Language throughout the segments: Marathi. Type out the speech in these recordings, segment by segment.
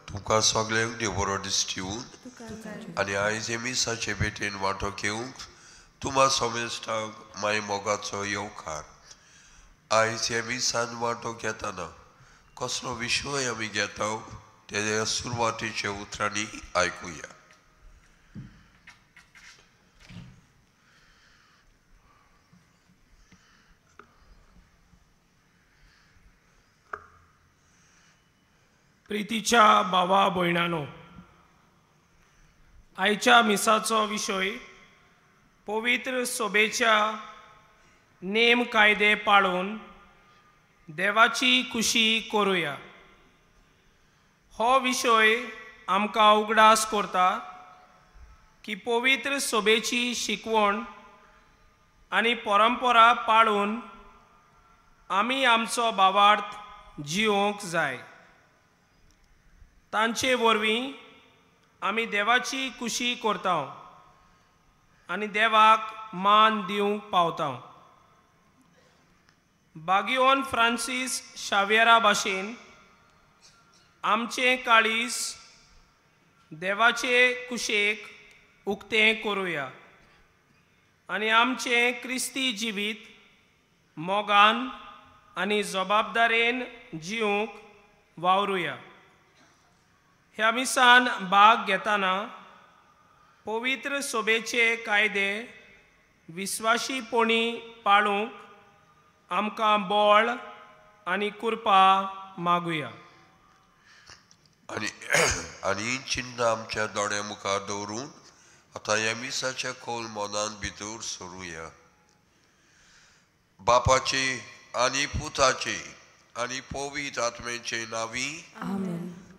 तुमकां सगळ्यांक देव बरो दीस दिवं आनी आयज मिसाचे भेटेन वांटो घेवंक तुम्हा समेस्तांक माय मोगाचो येवकार. आयज हे मिसान वांटो घेतना कसलो विशय आमी घेता तेच्या सुरवातेच्या उतरांनी आयकुया. प्रितीच्या भावा भयणानो, आयच्या मिसाचो विशय पवित्र सोबेच्या नेम कायदे पाळून देवाची खुशी करूया. हो विशय आमकां उगडास करता की पवित्र सोबेची शिकवण आनी परंपरा पाळून आमी आमचो भावार्थ जिवोवंक जाय. तांचे वरवीं आमी देवाची खुशी करता आनी देवाक मान दिवंक पावता. बागियोन फ्रांसीस शावेरा भाशेन आमचें काळीज देवाचे कुशेक उक्तें करूया आनी आमचें क्रिस्ती जिवीत मोगान आनी जबाबदारेन जिवंक वावरुया. ह्या मिसान भाग घेतना पवित्र सोबेचे कायदे विस्वाशीपणी पाळूंक आमकां बळ आनी कृपा मागुया. आनी चिन्ह आमच्या दोळ्या मुखार दवरून आतां ह्या मिसाच्या खोल मोनान भितर सरुया. बापाचे आनी पुताचे आनी पवित्र आत्म्याचे नांवी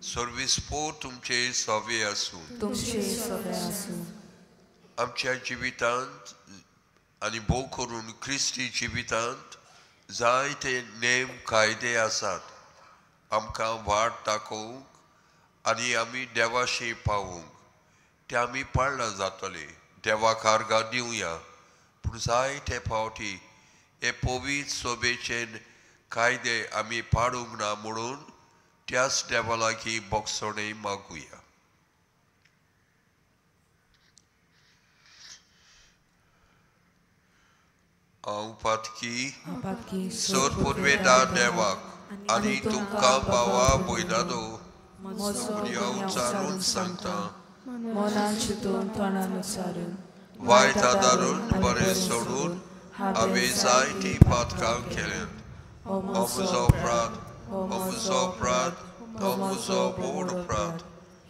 सर्विस्पोर तुमचे सवे आसूं. आमच्या जिवितांत आनी भोव करून क्रिस्ती जिवितांत जायते नेम कायदे आसात आमकां वाट दाखोवंक आनी आमी देवाशी पावूंक. ते आमी पाळना जातले, देवाक आर्गां दिवया. पूण जायते फावटी हे पवित्र सोबेचे कायदे आमी पाळूंक ना म्हणून त्याच देवा लागीं बोगसणे मागुया. हांव पातकी सोर पुर्वेदार देवाक आनी तुमकां भावा भयणानो सगळ्या उचारून सांगता. मोनान चिंतून तोंडान उच्चारून वायट आदारून बरें सोडून हांवें जायतीं पातकां केल्यात. हो म्हजो अपराध, हो म्हजो अपराध, हो म्हजो बोड अपराध.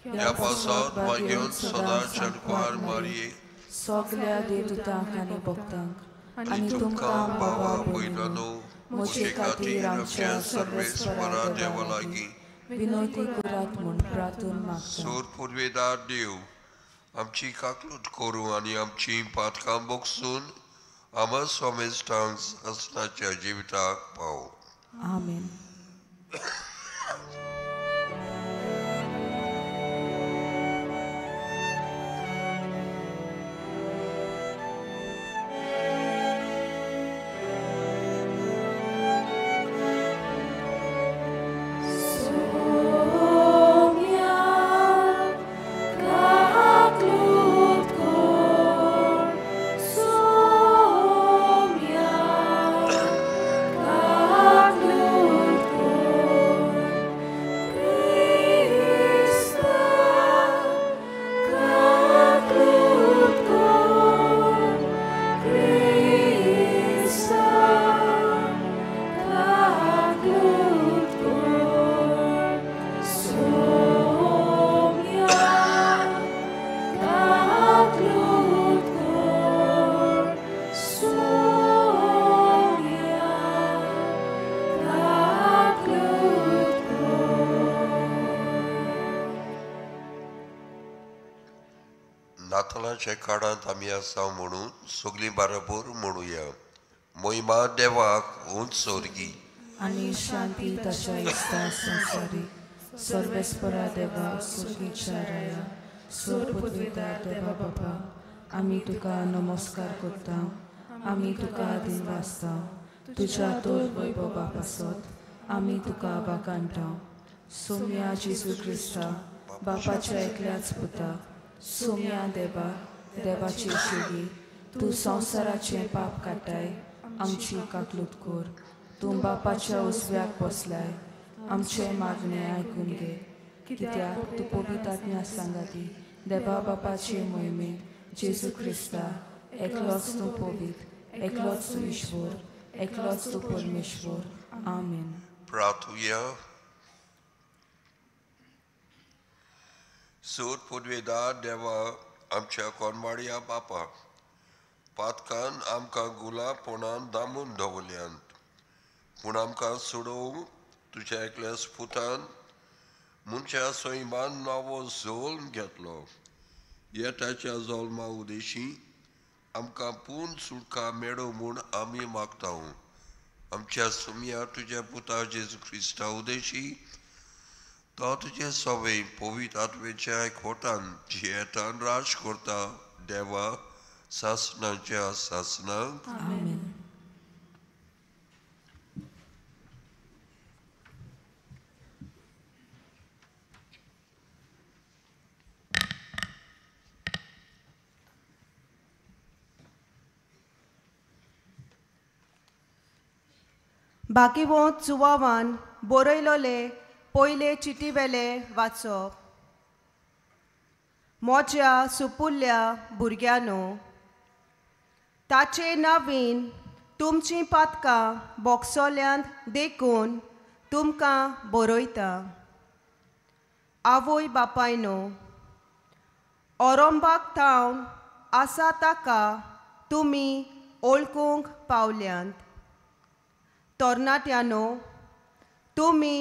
ह्या पासत मागीर सदांच्या कुंवार मारये सगळ्या देवदूतांक आनी भक्तांक आनी तुमकां भावा भयणानो म्हजे खातीर आमच्या सर्वेस्परा देवा लागीं विनोदी करात म्हूण प्रार्थून मागता. सोर पुर्वेदार देव आमची काकलूट करूं आनी आमची पातकां बोगसून आमच्या समेस्तांक असनाच्या जिविताक पावो. आमेन. नातालाच्या काळांत आमी आसा म्हणून सगळीं बरोबर म्हणुया. महिमा देवाक उंच सोर्गी आनी शांती ताच्या इस्ता संसारी सर्वेस्परा देवा सुखीच्या राया सोर पदवेदार देवा बापा आमी तुका नमस्कार करता आमी तुका दिनवासता तुज्या तोर वैभवा पासत आमी तुका बागांता सोम्या जेजू क्रिस्ता बापाच्या एकल्याच पुता सोम्या देवा देवाची शेगी तूं संवसाराचें पाप काटाय आमची काकलूत कोर तूं बापाच्या उजव्याक बसलाय आमचे मागणे आयकून घे कित्याक तूं पवित्र आत्म्या सांगाती देवा बापाचे मोहिमेंत जेजू क्रिस्ता एकलोच तूं पवित्र एकलोच तूं ईश्वर एकलोच तूं परमेश्वर आमेन. प्रार्थूया. सूर पदवेदार देवा आमच्या कोनवाड्या बापा पातकान आमकां गुलाबपणान दामून दवरल्यांत पूण आमकां सोडोवंक तुज्या एकल्या पुतान मनशा सैमान नावो जोल्म घेतलो येताच्या जोल्मा उदेशी आमकां पूर्ण सुटका मेळो म्हूण आमी मागता आमच्या सुम्या तुज्या पुता जेजू क्रिस्ता उदेशी तो तुजे सवय पवित्र आत्मेच्या एकवटान जियेतान राज करता देवा सासनाच्या सासनाक. आमेन. बाकीवोंत चुवावान बरयलोले पयले चिटीवेले वाचप. मोज्या सुपुल्ल्या भुरग्यानो ताचे नावीन तुमचीं पातकां बोगसोल्यांत देखून तुमकां बरयता. आवय बापायनो ओरोंबाक थावन आसा ताका तुमी ओळखूंक पावल्यांत. तरणाट्यानो तुमी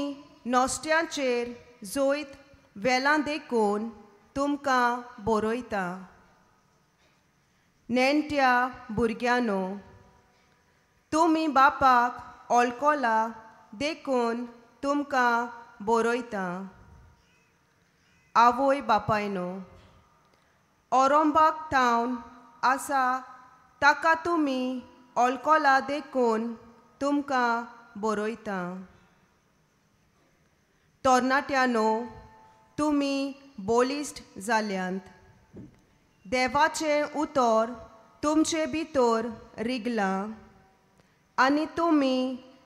नोस्त्यांचेर जोयत वेलां देखून तुमकां बरयता. नेणट्या भुरग्यानो तुमी बापाक ओळखला देखून तुमकां बरयता. आवय बापायनो ओरोंबाक थावन आसा ताका तुमी ओळखला देखून तुमकां बरयता. तरणाट्यानो तुमी बोलिश्ट जाल्यांत. देवाचें उतर तुमचे भितर रिगलां आनी तुमी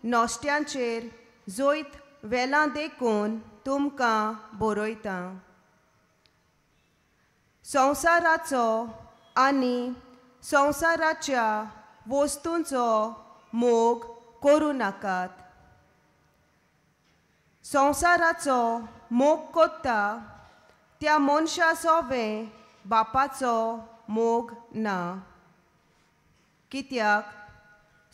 नोस्त्यांचेर जोयत वेलां देखून तुमकां बरयता. संवसाराचो आनी संवसाराच्या वस्तूंचो मोग करूं नाकात. संवसाराचो मोग कोत्ता त्या मनशा सोबे बापाचो मोग ना. कित्याक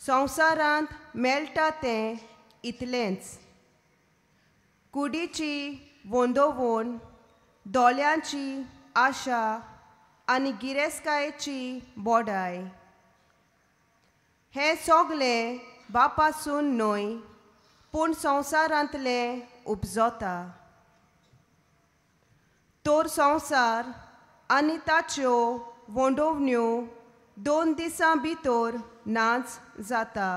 संवसारांत मेळटा तें इतलेंच कुडीची वोंदोवण दोळ्यांची आशा आनी गिरेस्कायेची बोडाय. हें सोगलें बापासून न्हय पूण संवसारांतलें उपजोता. तोर संवसार आनी ताच्यो वोंदोवण्यो 2 दिसां भितर नाच जाता.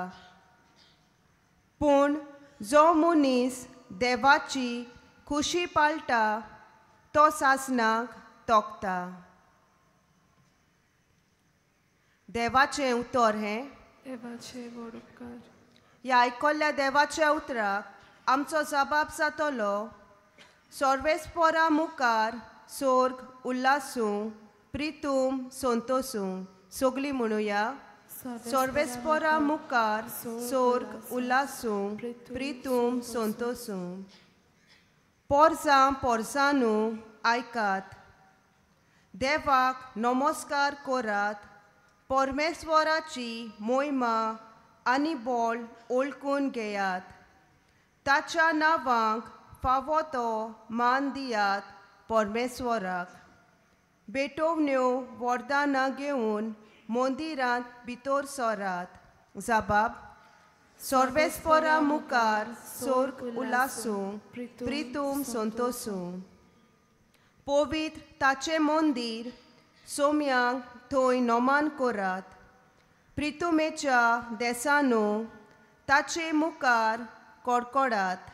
पूण जो मनीस देवाची खुशी पाळटा तो सासनाक तोखता. देवाचें उतर हें. देवाचे व्हड उपकार. ह्या आयकल्ल्या देवाच्या उतराक आमचो जबाब जातलो सर्वेस्पोरा मुखार सोर्ग उल्लासूं प्रितूम संतोसूं. सगळीं म्हणुया सर्वेस्पोरा मुखार सोर्ग उल्लासूं प्रितूम संतोसूं. पोरसां पोरसांनू आयकात. देवाक नमस्कार करात. परमेश्वराची मोहिमा आनी बोळ ओळखून घेयात. ताच्या नांवांक फावो तो मान दियात परमेश्वराक. बेटोवण्यो वरदानां घेवन मंदिरांत भितर सरात. जबाब सर्वेस्पोरा मुखार सोर्ग उल्लासूं प्रितूम संतोसूं. पवित्र ताचे मंदिर सोम्यांक थंय नोमान करात. प्रितुमेच्या देसानो ताचे मुखार कडकडात.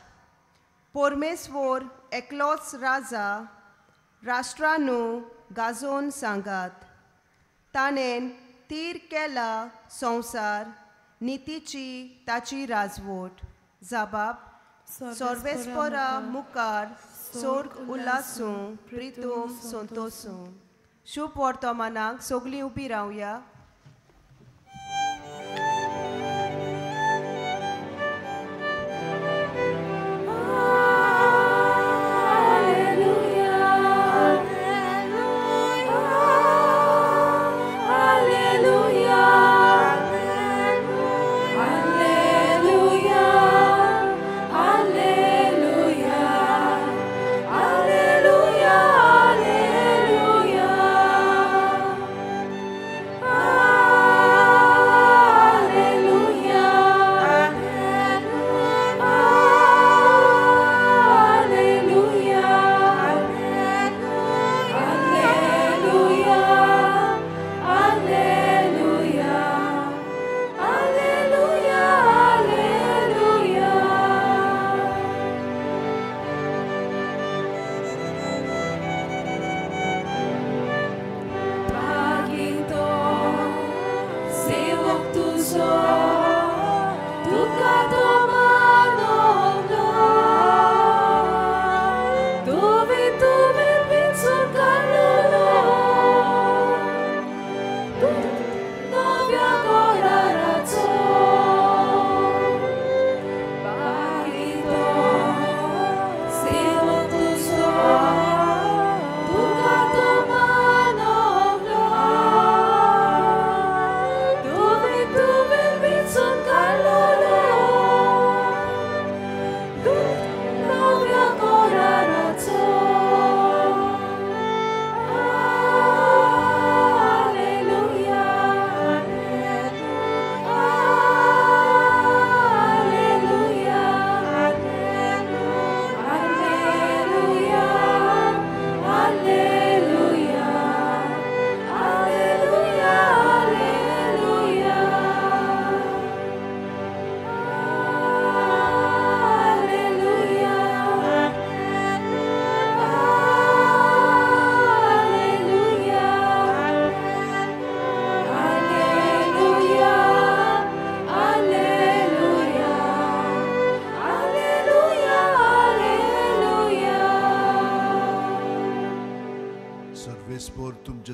परमेश्वर एकलोच राजा राष्ट्रांनो गाजोन सांगात. ताणें तीर केला संवसार नितीची ताची राजवट. जबाब सर्वेस्परा मुखार सोर्ग उल्हासूं प्रितूम संतोसूं. शुभ वर्तमानाक सगळीं उबी रावया.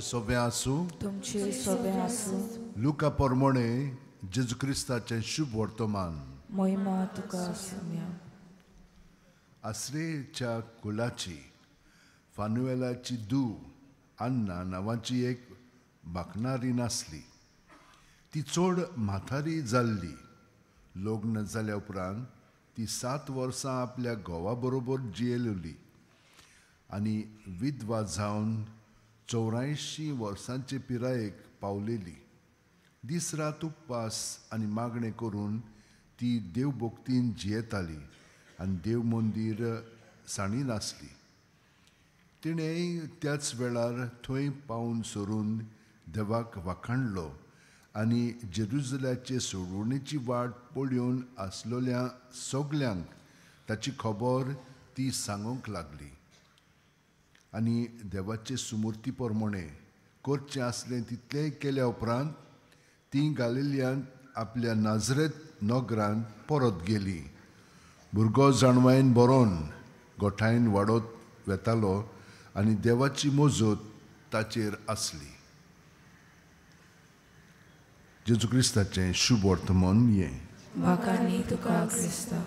सोबे आसूं तुमचे सोबे आसूं. लुका पोरमोणे जेजू क्रिस्ताचें शुभ वर्तमान. महिमा तुका आसूं. आसरेच्या कुलाची फानुएलाची धूव अन्ना नांवाची एक बाकणारी नासली. ती चड म्हातारी जाल्ली. लग्न जाल्या उपरांत ती 7 वर्सां आपल्या घोवा बरोबर जियेली आनी विधवा जावन 84 वर्सांचे पिरायेक पावलेली. दीस रात उपवास आनी मागणें करून ती देवभक्तीन जियेताली आनी देव मंदीर साणी नासली. तिणें त्याच वेळार थंय पावन सरून देवाक वाखाणलो आनी जेरुजल्याचे सोडवणेची वाट पळोवन आसलोल्या सगल्यांक ताची खबर ती सांगूंक लागली. आनी देवाचे सुमूर्ती प्रमाणे करचें आसलें तितलेंय केल्या उपरांत ती गालिल्यांत आपल्या नाजरेत नगरांत परत गेली. भुरगो जाणवायेन बरोवन गोठायन वाडत वेतालो आनी देवाची मोजत ताचेर आसली. जेजू क्रिस्ताचें शुभ वर्तमान हें. वाखाणी तुका क्रिस्ता.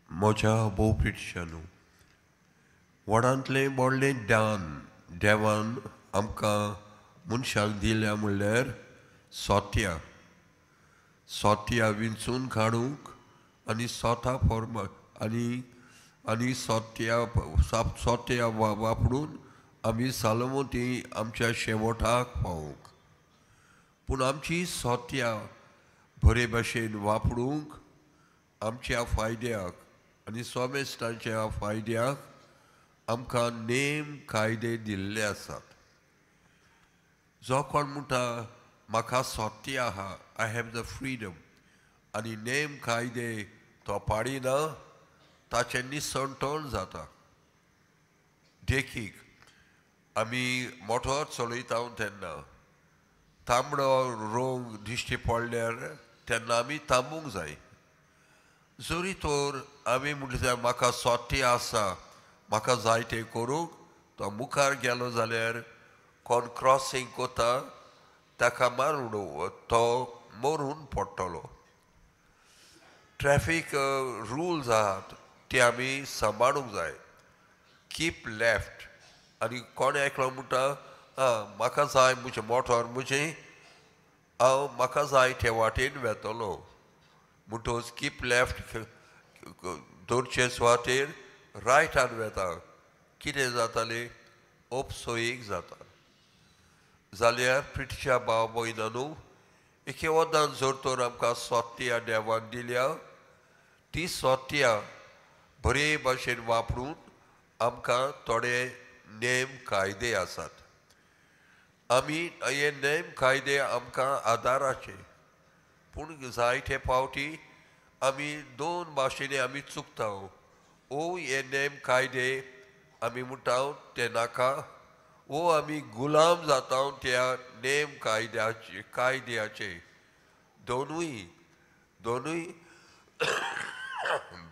म्हज्या भोवपिडच्यांनो, व्हडांतलें व्हडलें दान देवान आमकां मनशाक दिल्या म्हणल्यार सोत्या. सोत्या विंचून काडूंक आनी स्वता फॉर्म आनी सोत्या वापरून आमी सालमती आमच्या शेवटाक पावूंक. पूण आमची सोत्या बरे भाशेन वापरूंक आमच्या फायद्याक आनी सोमेस्तांच्या फायद्याक आमकां नेम कायदे दिल्ले आसात. जो कोण म्हणटा म्हाका सोत्य आहा, आय हॅव द फ्रिडम, आनी नेम कायदे तो पाडिना, ताचें निसंतोण जाता. देखीक आमी मोटोर चलयता तेन्ना तांबडो रोंग दिश्टी पडल्यार तेन्ना आमी थांबूंक जाय. जरी तर आमी म्हणटा म्हाका सोत्य आसा, म्हाका जाय तें करूंक, तो मुखार गेलो जाल्यार कोण क्रॉसींग कोता ताका मारून तो मरून पडटलो. ट्रॅफीक रुल्स आहात ते आमी सांबाळूंक जाय. कीप लेफ्ट, आनी कोण एकलो म्हणटा म्हाका जाय म्हजें मोटोर म्हजें, हांव म्हाका जाय ते वाटेन वेतलो म्हणटच कीप लेफ्ट दोरचे सुवातेर रायटान वेता. कितें जातालें? ओपसोयेक जाता. जाल्यार प्रिटीच्या भाव भयणानू, एके वदान जर तर आमकां सोत्या देवान दिल्या, ती सोत्या बरे भाशेन वापरून आमकां थोडे नेम कायदे आसात. आमी हे नेम कायदे आमकां आदाराचे, पूण जायते फावटी आमी दोन भाशेनी आमी चुकता. हे नेम कायदे आमी म्हणटा ते नाका, आमी गुलाम जाता त्या नेम कायद्याचे. दोनूय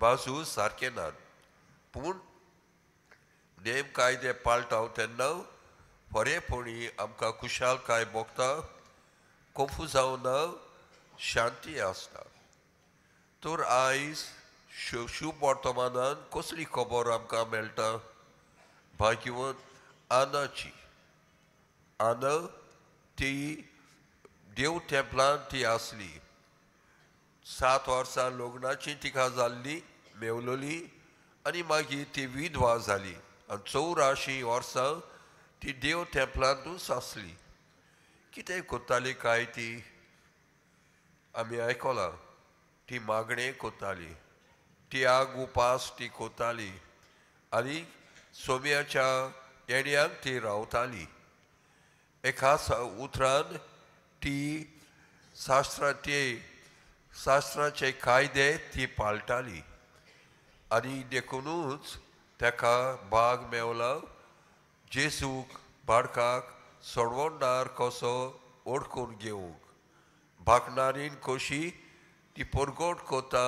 बाजू सारके नात. पूण नेम कायदे पाळटा तेन्ना बरेपणी आमकां खुशालकाय भोगता, कोंफू जावना, शांती आसता. तर आयज शुभ वर्तमानान कसली खबर आमकां मेळटा? भाग्यवंत आनाची. आना ती देव तेंपलांत ती आसली. 7 वर्सां लग्नाची तिका जाल्ली, मेवलोली, आनी मागीर ती विधवा जाली. आनी 84 वर्सां ती देव तेंपलांतूच आसली. कितें कोत्ताली काय ती? आमी आयकलां. ती मागणें कोत्ताली, त्याग उपास ती कोत्ताली, आनी सोम्याच्या येण्याक ती रावताली. एका उतरान ती शास्त्राचे कायदे ती पाळटाली. आनी देखूनच ताका भाग मेवला जेजूक बाडकाक सोडवणदार कसो ओळखून घेवंक. भागणारीन कशी ती परगट कोता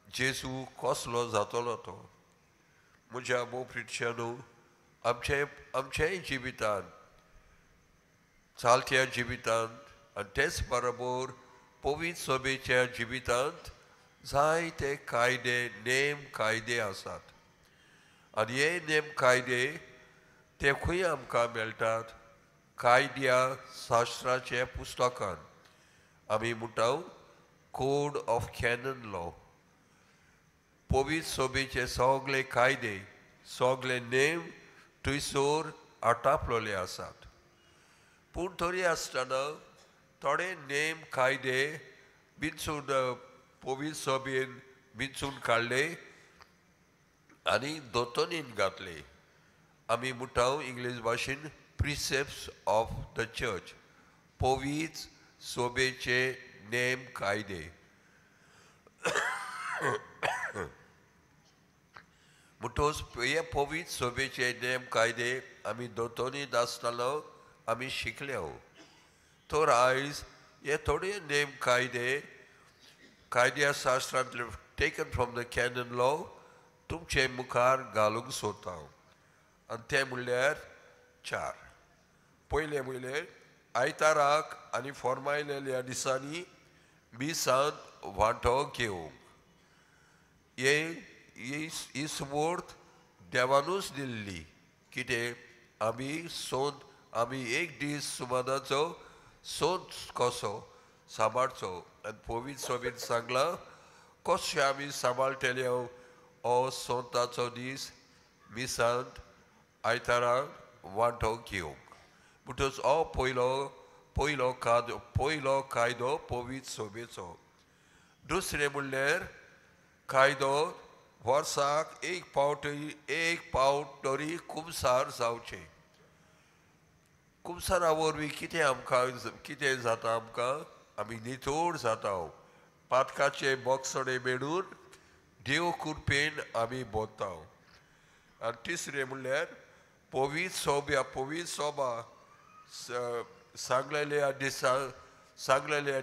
जेजू कसलो जातलो तो. म्हज्या मोप्रिटच्यानू, आमचेय जिवितांत, चालत्या जिवितांत आनी तेच बरोबर पवित्र सभेच्या जिवितांत जायते कायदे नेम कायदे आसात. आनी हे नेम कायदे ते खंय आमकां मेळटात? कायद्या शास्त्राचे पुस्तकान. आमी म्हणटा कोड ऑफ कॅनन लॉ. पवित्र सभेचे सगळे कायदे, सगळे नेम थंयसर आटापलेले आसात. पूण तरी आसतना थोडे नेम कायदे बिनसून पवित्र सभेन बिनसून काडले आनी दोतोनीन घातले. आमी म्हणटा इंग्लीश भाशेन प्रिसेप्ट्स ऑफ द चर्च, पवित्र सभेचे नेम कायदे. म्हणटच हे पवित्र सभेचे नेम कायदे आमी दोतोनीत आसतना आमी शिकले. तर आयज हे थोडे नेम कायद्या शास्त्रांतले taken from the canon law तुमचे मुखार घालूंक सोदता. आनी ते म्हणल्यार 4. पयले म्हणल्यार आयताराक आनी फॉर्मायलेल्या दिसांनी मिसांत वांटो घेवंक. ही सुवात देवानूच दिल्ली. कितें? आमी एक दीस सुमाराचो सोद कसो सांबाळचो. आनी पवित्र सभेन सांगलां कशें आमी सांबाळटले हो सोंताचो दीस मिसांत आयताराक वांटो घेवंक म्हणटच हो पयलो कायदो पवित्र सोबेचो. दुसरें म्हणल्यार कायदो वर्साक एक पावट तरी कुमसार जावचें. कुमसारा वरवीं कितें जाता आमकां आमी नितोड जाता. पातकाचे बोगसडे मेळून देव कृपेन आमी बोत्ता. आनी तिसरें म्हणल्यार पवित्र सोबा सांगलेल्या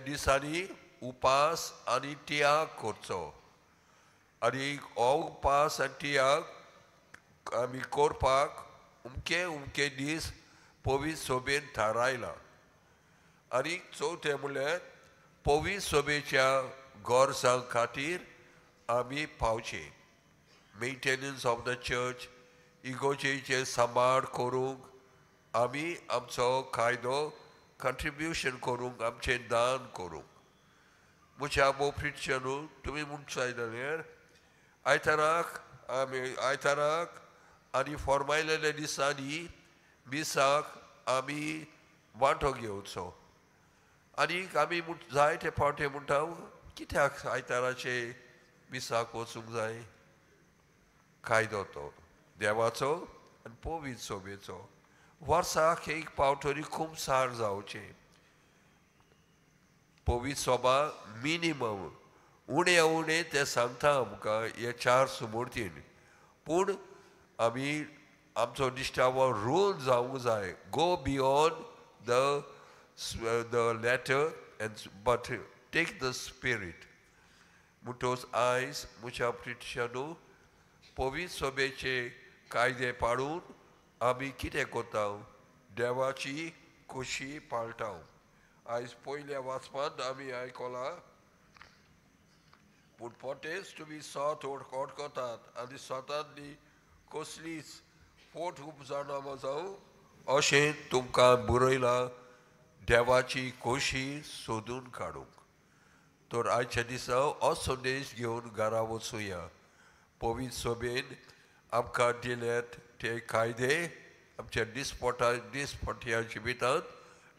दिसांनी उपास आनी तियाग करचो. आनी हो उपास आनी तियाग आमी करपाक उमके दीस पवित्र सोबेन थारायला. आनी चवथें म्हणल्यार पवित्र सोबेच्या गरजां खातीर आमी पावचे. मेंटेनन्स ऑफ द चर्च इगोजेचे सांबाळ करूंक आमी आमचो कायदो कंट्रिब्युशन करूंक आमचें दान करूंक. म्हज्या मोप्रिचनू तुमी म्हणून आयताराक आनी फॉर्मायलेल्या दिसांनी मिसाक आमी वांटो घेवचो. आनीक आमी जायते फावटे म्हणटा कित्याक आयताराचे मिसाक वचूंक जाय. कायदो तो देवाचो आनी पवित्र सोबेचो. वर्साक एक पावटरी कुमसार जावचें. पवित्र सोबा मिनिमम उणें तें सांगता आमकां हे 4 सुमूर्तीन. पूण आमी आमचो दिश्टावो रूल जावंक जाय. Go beyond the letter but take the spirit. म्हणटच आयज म्हज्या प्रिटिशनू पवित्र सोबेचे कायदे पाळून आमी कितें कोता देवाची खोशी पाळटा. आयज पयल्या वाचपांत आमी आयकलां पूण पोटेस तुमी सोत ओडकोतात आनी सोतांनी कसलीच फोट उपजावना जावं अशें तुमकां बरयलां देवाची खोशी सोदून काडूंक. तर आयच्या दिसा हो संदेश घेवन घरा वचुया. पवित्र सोबेन आमकां दिल्यात ते कायदे आमच्या दिसपट्या जिवितांत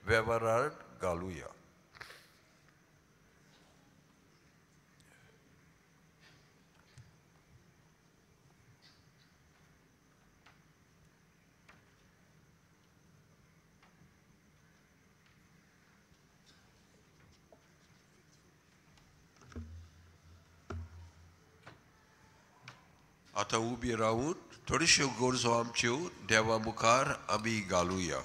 वेव्हारांत घालुया. आतां उबी रावन थोड्योश्यो गरजो आमच्यो देवा मुखार आमी घालुया.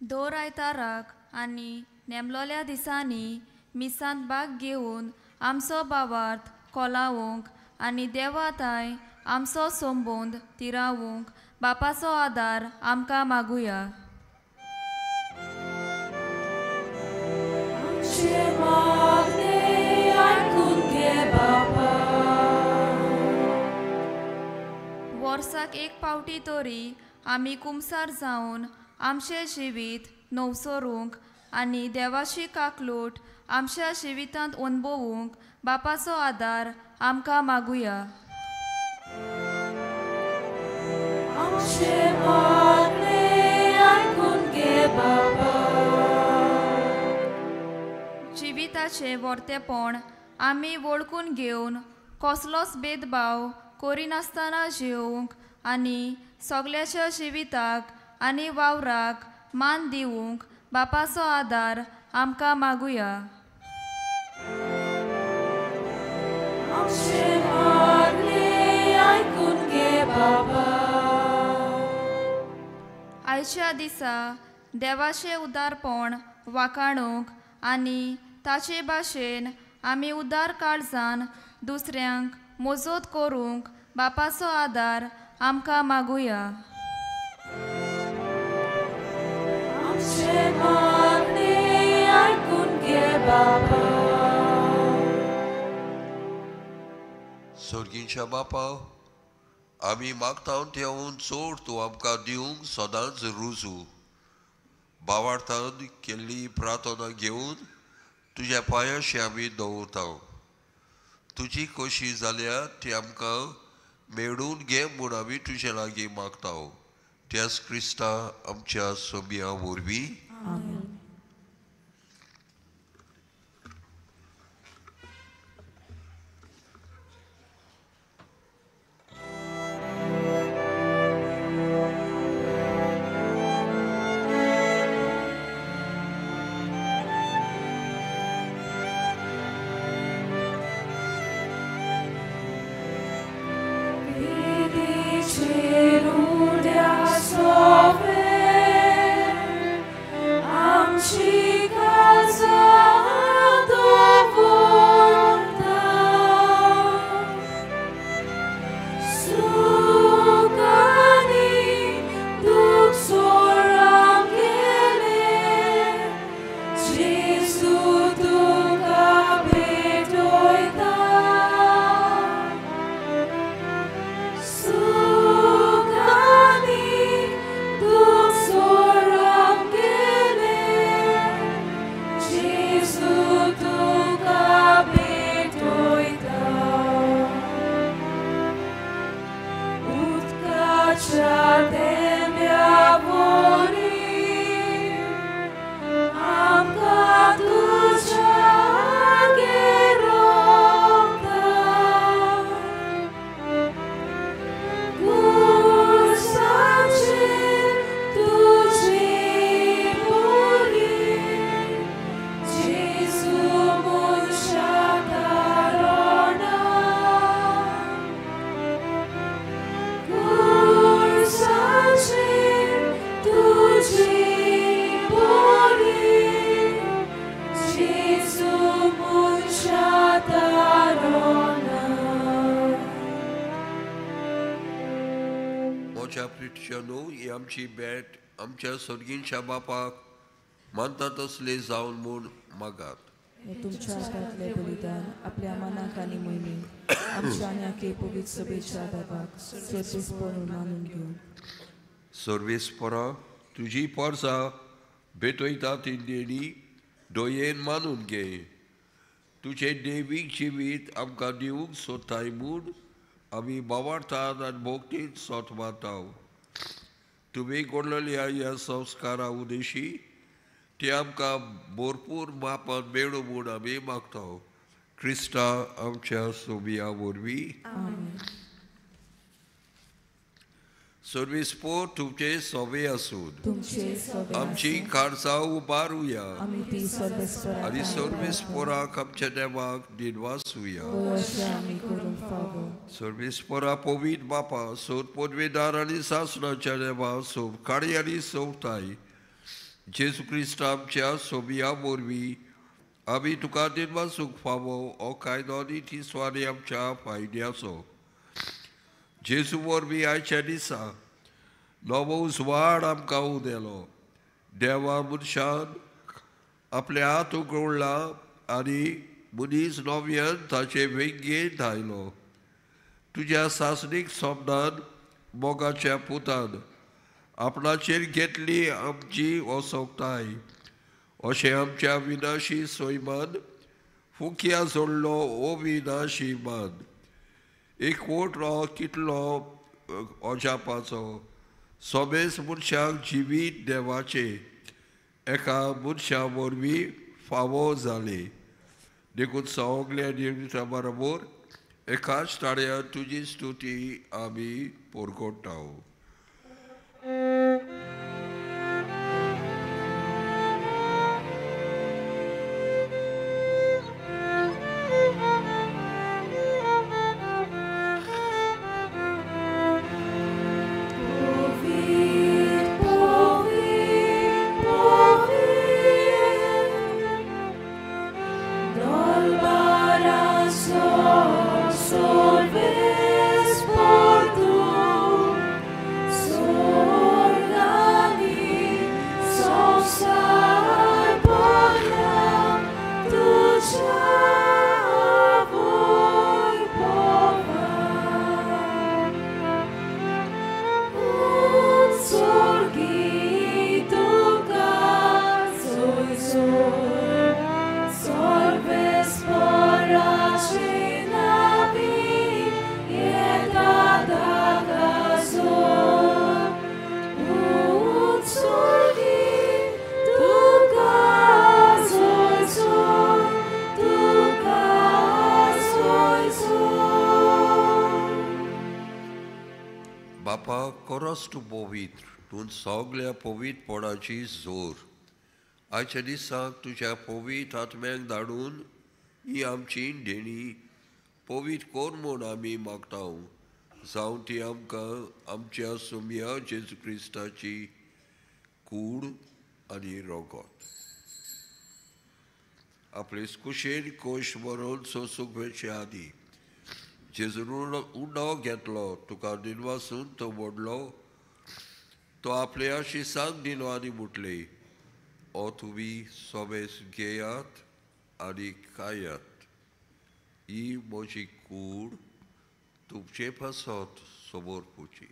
दर आयताराक आनी नेमलोल्या दिसांनी मिसांत भाग घेवन आमचो भावार्थ कोलावंक आनी देवाताय आमचो संबंद तिरावंक बापाचो आदार आमकां मागुया. वर्साक एक पावटी तरी आमी कुमसार जावन आमचें जिवीत नवसरूंक आनी देवाची काकलूट आमच्या जिवितांत अणभवूंक बापाचो आदार आमकां मागुया. जिविताचे वर्तेपण आमी वळखून घेवन कसलोच भेदभाव करिनासतना जिवंक आनी सगल्याच्या जिविताक आनी वावराक मान दिवंक बापाचो आदार आमकां मागुया. आयच्या दिसा देवाचें उदारपण वाखाणूंक आनी ताचे भाशेन आमी उदार काळजान दुसऱ्यांक मजत करूंक बापाचो आदार आमकां मागुया. सर्गींच्या बापा आमी मागता तेवून चोड तूं आमकां दिवंक सदांच रुजू. भावार्थान केल्ली प्रार्थना घेवन तुज्या पांयाशी आमी दवरता. तुजी खोशी जाल्या ती आमकां मेळून घे म्हूण आमी तुजे लागीं मागता. त्याच क्रिस्ता आमच्या सोबिया वरवीं. आमची भेट आमच्या सर्गींच्या बापाक मानता तसले जावन म्हूण मागात. तुमच्या हातांतले बलिदान आपल्या मनाक आनी मोहिमेक आमच्या आनी आखे पवित्र सभेच्या बाबाक सर्वेस्पर मानून घेवन. सर्वेस्परा तुजी पोरसां भेटयता ती देणी दोयेन मानून घे. तुझे देवीक जिवीत आमकां दिवंक सोदताय म्हूण आमी भावार्थान आनी भोगतीन सोत मारता. तुमी घडलेल्या ह्या संस्कारा उदेशी ते आमकां भरपूर मापान मेळो म्हूण आमी मागता. क्रिस्ता आमच्या सोबिया वरवीं. सर्वेस्पर तुमचे सोबे आसून आमची काळजां उबारुया आनी सर्वेस्पराक आमच्या देवाक दिनवासुया. सर्वेस्परा पवित्र बापा सोद पदवेदार आनी सासणाच्या देवा सोब काळी आनी सोवताय जेजू क्रिस्ता आमच्या सोबिया वरवीं आमी तुका दिनवासूक फावो हो कायदो आनी तिसवारी आमच्या फायद्याचो. जेजू वरवीं आयच्या दिसा नवो उजवाड आमकां उदेलो. देवा मनशान आपले हात उगडला आनी मनीस नव्यान ताचे वेंगेन धायलो. तुज्या सासणीक सोमनान मोगाच्या पुतान आपणाचेर घेतली आमची वसोकताय. अशें आमच्या विनाशी सैमान फुक्या जोडलो ओ विनाशी मान. एकवट रो कितलो अजापाचो सोबेस मनशाक जिवीत देवाचे एका मनशा वरवीं फावो जाले. देखून सगल्या निर्मिता बरोबर एकाच ताळ्यान तुजी स्तुती आमी परगोडटा. बापा कोरस तूं पवित्र, तूं सगळ्या पवित्रपणाची जोर. आयच्या दिसाक तुज्या पवित्र आत्म्याक धाडून ही आमची देणी पवित्र कोर म्हूण आमी मागता. जावं ती आमकां आमच्या सोम्या जेजू क्रिस्ताची कूड आनी रगत. आपले कुशेन कोश मरून सोसूंक मेळचे आदी जेजून उडो घेतलो, तुका दिनवासून तो मोडलो, तो आपल्या शिसांक दिलो आनी म्हटले, ओ तुमी सोबेस घेयात आनी खायात. ही म्हजी कूड तुमचे पासत समोर पुची.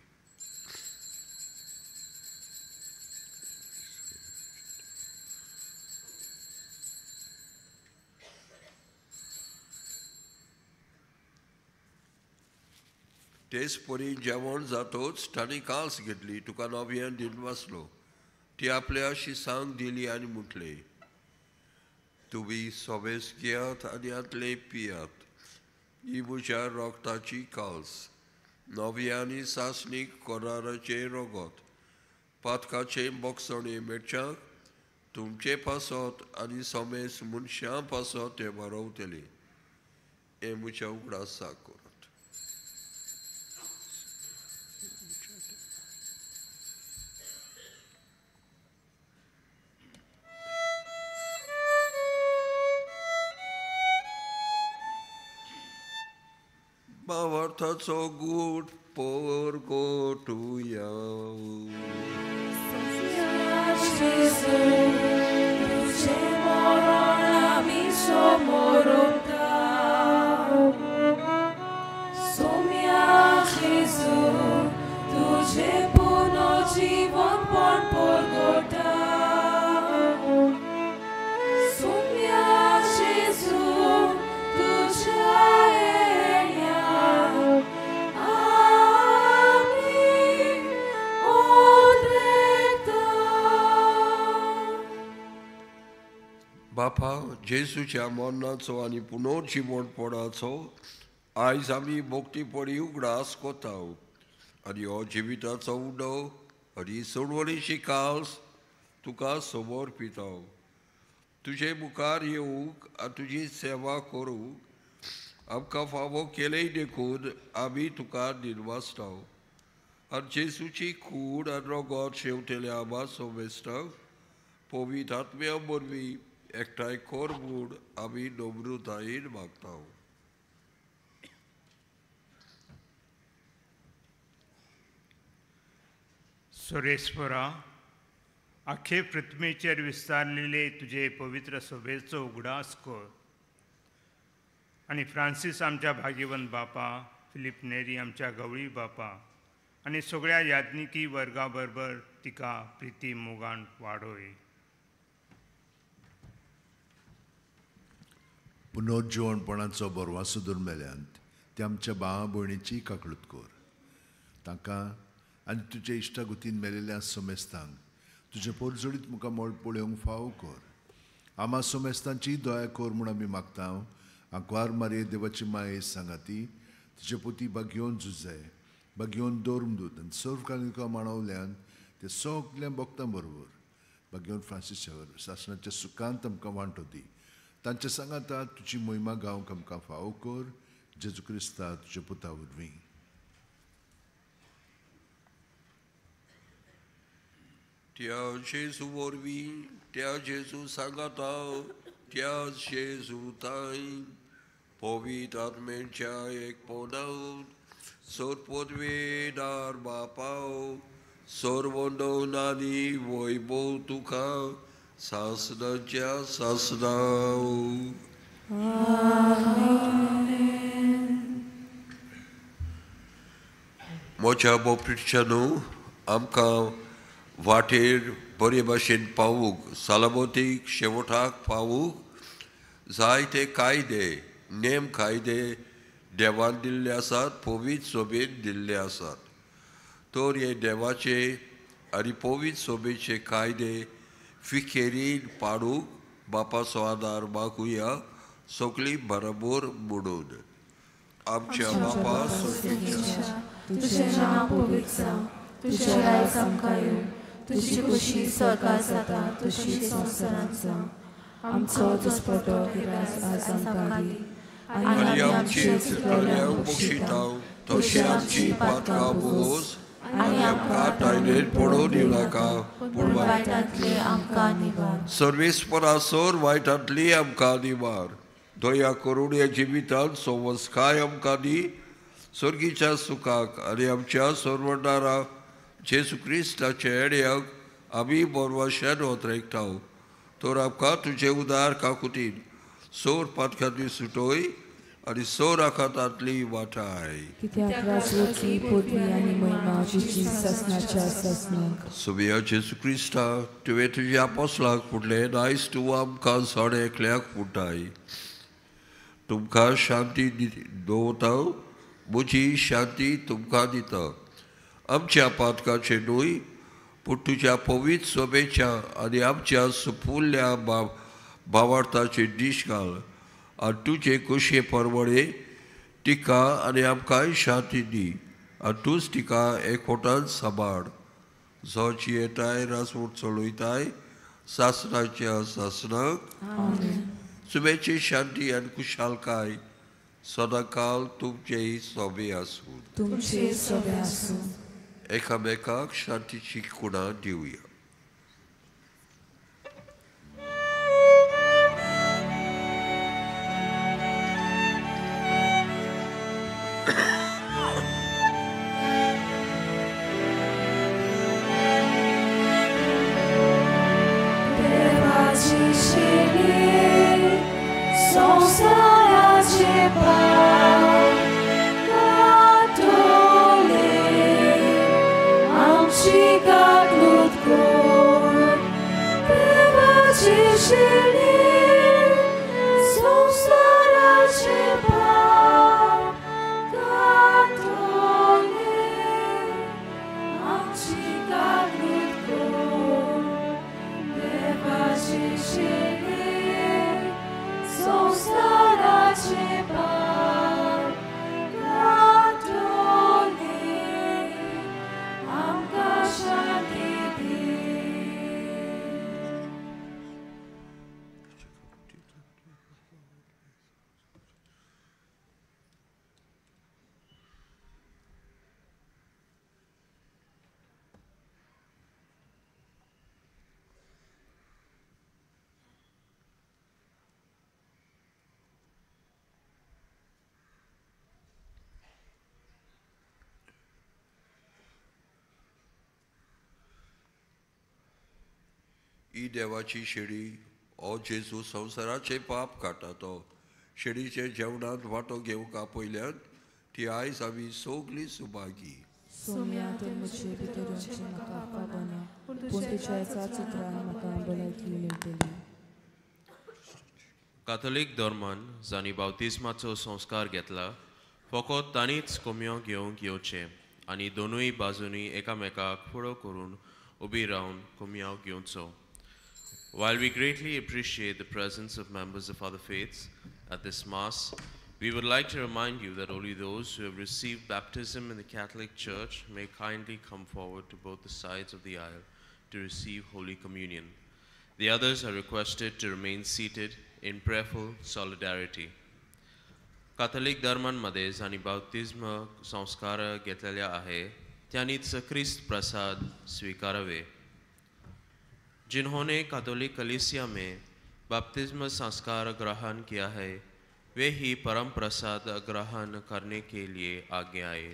तेच परी जेवण जातोच तांणी काल्स घेतली, तुका नव्यान दिन वाचलो. ती आपल्या शिसांक दिली आनी म्हटले, तुमी सोबेस घेयात आनी आतले पियात. ही म्हज्या रोगताची काल्स, नव्यानी सासणीक कोराराचे रगत, पातकाचे बोगसणे मेळच्याक तुमचे पासत आनी सोमेस मनशां पासत ते बरवतले. हे म्हज्या उगडासा करात. Bavartaco gud porgotuja. Jezu, Tuce morona mi somorota. Somia Jezu, Tuce puno জীবন পণ porgota. Somia Jezu, Tuce बापा जेजूच्या मरणाचो आनी पुनर्जीवनपणाचो आयज आमी भोगतीपणी उगडास कोता. आनी हो जिविताचो उडो आनी सोडवणीची काल्स तुका समोर पिता. तुजे मुखार येवंक आनी तुजी सेवा करूंक आमकां फावो केलेय देखून आमी तुका दिनवासता. आनी जेजूची कूड आनी रगत शेवटेल्या आमा सोमेस्ताक पवित्र आत्म्या वरवीं एकठांय कोर म्हूण आमी नम्रतायेन मागता. सुरेस्परा, आखे पृथ्वीचेर विस्तारलेले तुजे पवित्र सभेचो उगडास कर. आनी फ्रांसीस आमच्या भाग्यवंत बापा, फिलीप नेरी आमच्या गवळी बापा आनी सगळ्या याज्ञिकी वर्गा बरोबर तिका प्रिती मोगान वाडोय. पुनर्जीवनपणाचो बरवासो दरम्यान ते आमच्या भावा भयणीची काकळूत कर. तांकां आनी तुजे इश्टागुतीन मेलेल्या सोमेस्तांक तुजे पोरजोडीत मुखार मोळ पळोवंक फावो कर. आमा सोमेस्तांची दया कर म्हूण आमी मागता. आंकवार मारये देवाची माये सांगाती तुजे पोती भाग्योन झुजाय, भाग्योन दोरमदूत आनी सर्वकालिका माणवल्यान ते सगल्या भक्तां बरोबर भाग्योन फ्रांसीस शासनाच्या सुखांत आमकां वांटो दी. तांच्या सांगाता तुजी मोहिमा गावंक आमकां फावो कर. जेजू क्रिस्ता तुजे पुता वरवीं. त्या जेजू वरवीं, त्या जेजू सांगाता, त्या जेजू ताईं पवित्र आत्म्याच्या एकपणान सर्वपदवेदार बापाव सर्वंदोन आनी वैभव तुका सासनाच्या सासनाव. म्हज्या मोपरीच्यानू आमकां वाटेर बरे भाशेन पावूंक, सालामतीक शेवटाक पावूंक जायते कायदे नेम कायदे देवान दिल्ले आसात, पवित्र सोबेन दिल्ले आसात. तर हे देवाचे आनी पवित्र सोबेचे कायदे फिकेरीन पाडूंक बापाचो आदार मागुया सगळीं बरोबर म्हणून. आमच्या बापा तुझें नांव पवित्र जावं, तुझें रायज आमकां येवं, तुजी खुशी सकाळ जाता तुजी संवसारांत जावं. आमचो दिसपटो गिरास आज आमकां दी, आनी आमची चुकलेल्यांक बक्षितांव, तशी आमची पातकां बोस, आनी आमकां टायलेर पडूं दिनाका, पूण वायटांतले आमकां निवार. सर्वेस्परासोर वायटांतली आमकां निवार. दया करून ह्या जिवितांत संवस्काय आमकां दी, सर्गीच्या सुखाक आनी आमच्या सर्वंडारा जेजू क्रिस्ताच्या येड्याक आमी बोरवाश्यान वतरेकताव. तर आमकां तुजे उदार काकुतीन सोर पातकांतली सुटोय आनी सोर आखातांतली वाटाय. कित्याक राजवटी पदवी आनी महिमा तुजी ससनाच्या ससनाक. सुबेया जेजू क्रिस्ता, तुवें तुज्या आपोसलाक म्हणलें, आयज तूं आमकां झोड एकल्याक म्हणटाय. तुमकां शांती दवरता, म्हजी शांती तुमकां दिता. आमच्या पातकाचे न्हय, पूण तुज्या पवित्र सोबेच्या आनी आमच्या सुपुल्ल्या भावार्थाचे दीश घाल, आनी तुजे कुशे परवडे तिका आनी आमकांय शांती दी, आनी तूंच तिका एकवटान सांबाळ. जोची येताय राजवट चलयताय सासणाच्या सासणाक. सुबेची शांती आनी कुशालकाय सदांकाल तुमचे सोबे आसूं. तुमचे सोबे आसूं. एकामेकाक शांतीची खुणां दिवया. देवाची शेणी संसाराचे पाव कातोले, आमची गागोत कोर. देवाची शेणी संसाराचे पाव कातोले, आमची गागोत कोर. देवाची शेणी संसाराचे पाव कातोले, आमकां शांती दी. ही देवाची शेळी, हो जेजू संवसाराचे पाप काटा तो. शेळीचे जेवणांत वांटो घेवंक आपयल्यान ती आयज आमी सगळीं सुभागी. सोम्या ते म्हजे भितरूनचे म्हाका पावना, पूण तुज्या एका चित्रान म्हाका भलायकी मेळटली. काथोलीक धर्मान जांणी बावतिस्माचो संस्कार घेतला, फकत तांणीच कोमयो घेवंक येवचें आनी दोनूय बाजूंनी एकामेकाक फुडो करून उबी रावन कोमयो घेवचो. While we greatly appreciate the presence of members of other faiths at this Mass, we would like to remind you that only those who have received baptism in the Catholic Church may kindly come forward to both the sides of the aisle to receive Holy Communion. The others are requested to remain seated in prayerful solidarity. Catholic धर्मांमध्ये जांणी बाप्तिस्म संस्कार घेतलेले आहे त्यांनीच ख्रिस्त प्रसाद स्वीकारावे. जिन्होंने कैथोलिक कलीसिया में बपतिस्म संस्कार ग्रहण किया है वे ही परम प्रसाद ग्रहण करने के लिए आगे आए.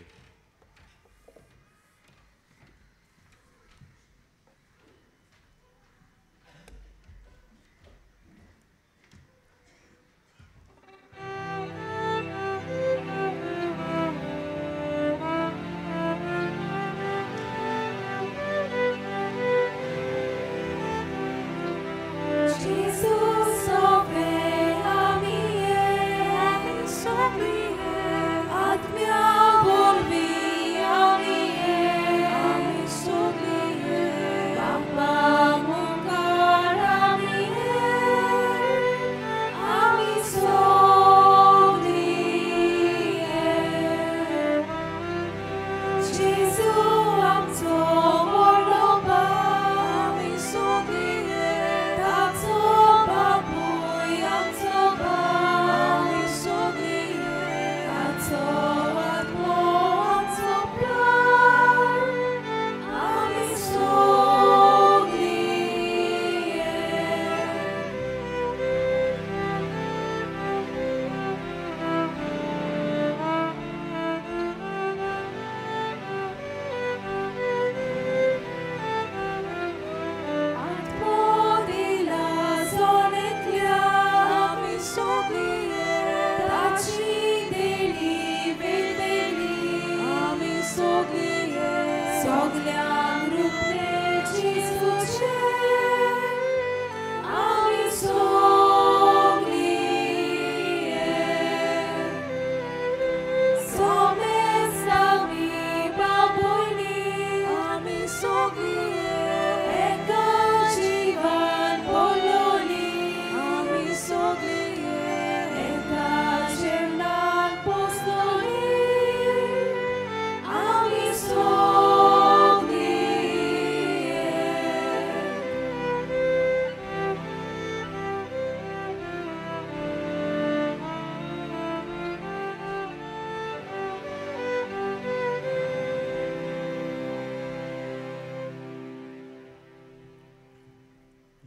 Admia volvi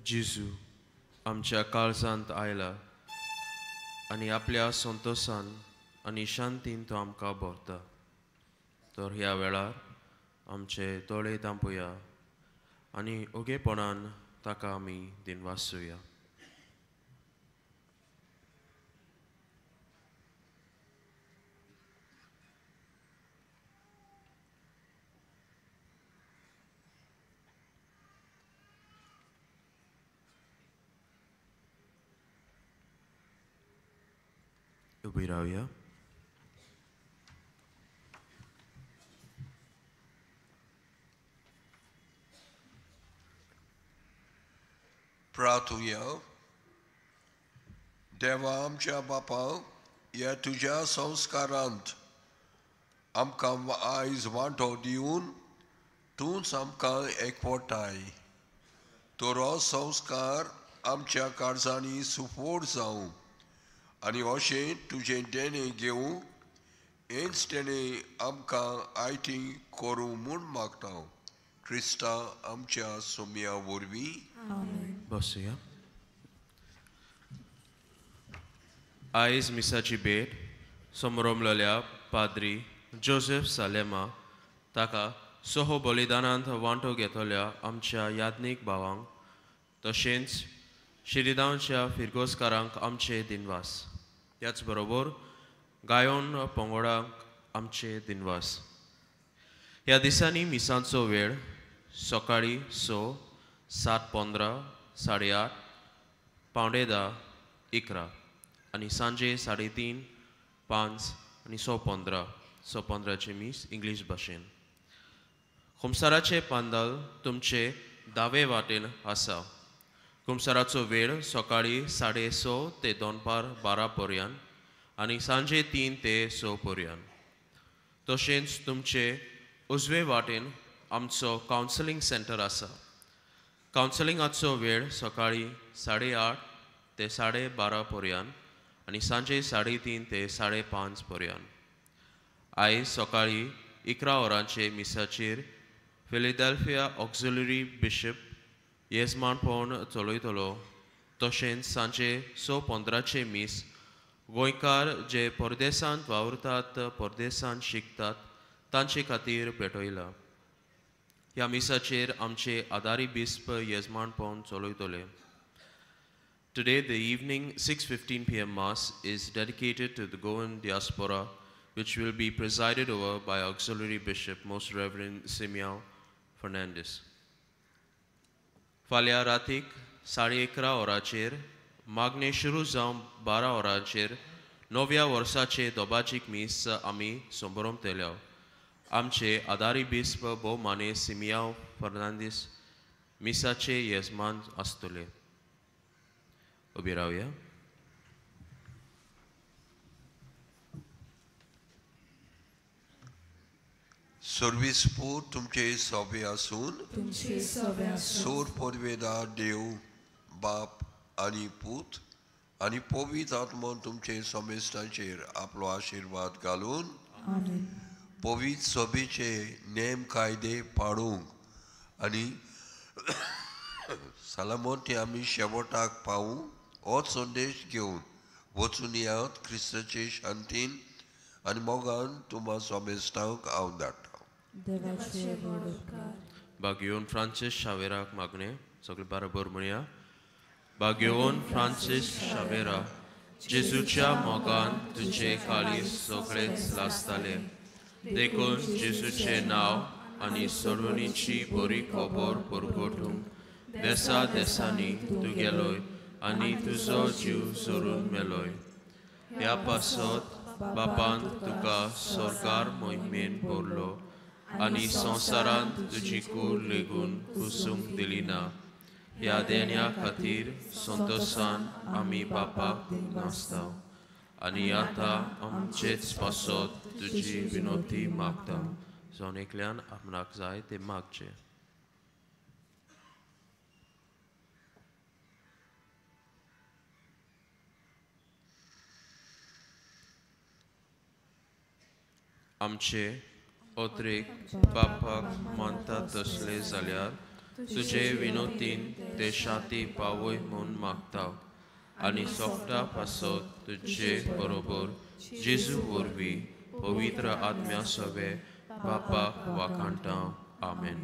जेजू आमच्या काळजांत आयला आनी आपल्या संतोषान आनी शांतीन तो आमकां भरता. तर ह्या वेळार आमचे दोळे धांपया आनी ओगेपणान ताका आमी दिनवासूया. उबी रावया. प्रार्थूया. देवा आमच्या बापा, ह्या तुज्या संस्कारांत आमकां आयज वांटो दिवन तूंच आमकां एकवटाय. तो हो संस्कार आमच्या काळजांनी सुफोड जावं आनी अशें तुजें देणें घेवंक हेंच देणें आमकां आयती करूं म्हूण मागता. क्रिस्ता आमच्या सोम्या वरवीं. बसूया. आयज मिसाची भेट समरमलेल्या पाद्री जोसेफ सालेमा ताका सोहो बलिदानांत वांटो घेतल्या आमच्या याज्ञीक भावांक तशेंच शिरिदांच्या फिरगोसकारांक आमचे दिनवास. त्याच बरोबर गायोन पंगडांक आमचे दिनवास. ह्या दिसांनी मिसांचो वेळ सकाळी 6, 7:15, 8:30, 9:10, 11 आनी सांजे 3:30, 5 आनी 6:15 मीस इंग्लीश भाशेन. खुमसाराचे पांदल तुमचे दावे वाटेन आसा. खुमसाराचो वेळ सकाळी 6:30 ते दनपार 12 पर्यंत आनी सांजे 3 ते 6 पर्यंत. तशेंच तुमचे उजवे वाटेन आमचो कावन्सिलींग सेंटर आसा. कावन्सिलिंगाचो वेळ सकाळी 8:30 ते 12:30 पर्यंत आनी सांजे 3:30 ते 5:30 पर्यंत. आयज सकाळी 11 वरांचे मिसाचेर फिलाडेल्फिया ऑक्झिलरी बिशप येजमानपण चलयतलो. तशेंच सांजे 6:15 मीस गोंयकार जे परदेसांत वावरतात परदेसांत शिकतात तांचे खातीर भेटयला. ह्या मिसाचेर आमचे आदारी बिस्प येजमानपण चलयतले. Today the evening 6:15 p.m. Mass is dedicated to the Goan diaspora, which will be presided over by Auxiliary Bishop Most Reverend Simeão Fernandes. फाल्यां रातीक 11:30 वरांचेर मागणे सुरू जावन 12 वरांचेर 9व्या वर्साचे दोबाचीक मीस आमी संभरमतल्या. आमचे आदारी बिस्प भोवमाने सिमियाव फर्नांदीस मिसाचे येजमान आसतले. उबी रावया. सर्विसपूर तुमचे सोबे आसून सोर परवेदार देव बाप आनी पूत आनी पवित्र आत्मन तुमचे समेस्तांचेर आपलो आशिर्वाद घालून पवित्र सभेचे नेम कायदे पाळूंक आनी सालामोते आमी शेवटाक पावूं हो संदेश घेवन वचून येयात. क्रिस्ताचे शांतीन आनी मोगान तुमा समेस्तांक हांव धाडटा. बागयोन फ्रांसीस शावेराक मागणे सगळे बरोबर म्हणया. बागयोन फ्रांसीस शावेरा जेजूच्या मोगान तुझे काळीज सगळेच लासताले. देखून जेजूचे नांव आनी सोडवणीची बरी खबर परगटूंक देसा देसांनी तूं गेलोय आनी तुजो जीव सोडून मेलोय. ह्या पासत बापान तुका सरकार मोहिमेन भरलो आनी संवसारांत तुजी कूड लेगून कुसूंक दिली ना. ह्या देण्या खातीर संतोशान आमी बापाक नाचता आनी आतां आमचेच पासत तुजी विनोती मागता. जावन एकल्यान आपणाक जाय ते मागचे. आमचे ओत्रेक बापाक मानता तसले जाल्यार तुजे विनोतीन ते शाती पावय म्हूण मागता आनी सोगटा पासत तुजे बरोबर जेजू वरवीं पवित्र आत्म्या सवे बापाक वाखाणटा आमेन.